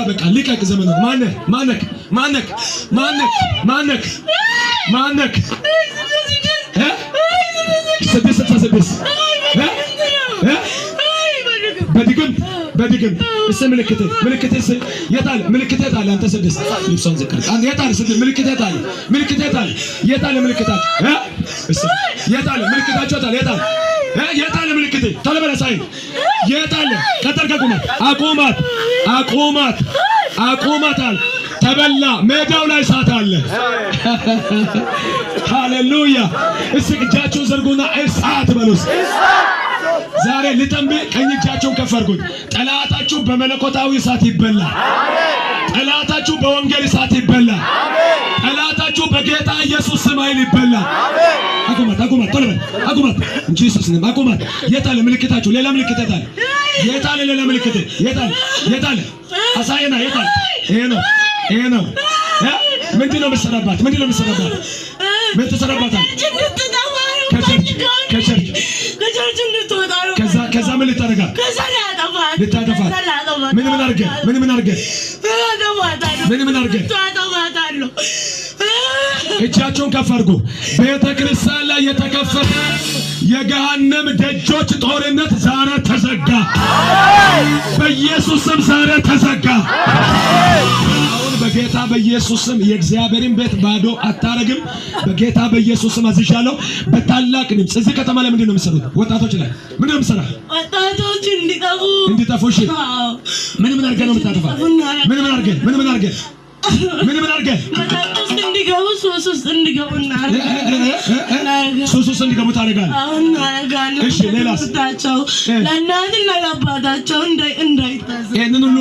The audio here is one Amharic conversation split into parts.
በቃ ልቀቅ ዘመኑ ማነክ በድግም ምልክቴ የታለ ምልክቴ ታለ አንተ ስድስት ልብሶን ዝቀር አንተ የታለ ስድስት ምልክቴ ታለ የታለ ምልክታቸው ታለ የታለ ምልክቴ ታለ በለሳይ የታለ ከተርከኩማ አቁማታል ተበላ ሜዳው ላይ ሳት አለ ሃሌሉያ እስኪ እጃችሁን ዘርጉና እሳት በሉስ ዛሬ ልተንብ ቀኝ እጃችሁን ከፍ አድርጉት ጠላታችሁ በመለኮታዊ እሳት ይበላ ጠላታችሁ በወንጌል እሳት ይበላ ጠላታችሁ በጌታ ኢየሱስ ስም ኃይል ይበላ አቁማት ኢየሱስ ነህ አቁማት የታለ ምልክታችሁ ሌላ ምልክት የታለ ሌላ ምልክት የታለ አሳየና የታለ ይሄ ነው ምንድነው መሰራባት ምን ተሰራባታል ከቸርች እንድትወጣው ከዛ ምን ልታረጋ ልታጠፋ ምን አርገ እጃቸውን ከፍ አድርጉ ቤተክርስቲያን ላይ የተከፈተ የገሃነም ደጆች ጦርነት ዛሬ ተዘጋ በኢየሱስ ስም ዛሬ ተዘጋ አሁን በጌታ በኢየሱስ ስም የእግዚአብሔርን ቤት ባዶ አታረግም በጌታ በኢየሱስ ስም አዝዣለሁ በታላቅ ድምጽ እዚህ ከተማ ላይ ምንድነው የምትሰሩት ወጣቶች ላይ ምንድነው የምትሰራው ወጣቶች እንዲጠፉ እሺ ምን አድርገህ ነው የምታጠፋ ምን አድርገህ እንዲገቡ ሶስት እንዲገቡና ሶስት እንዲገቡ ታደርጋለህ አሁን አደርጋለሁ እሺ ሌላስ ለእናትና ለአባታቸው እንዳይታዘዙ ይሄንን ሁሉ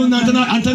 አንተ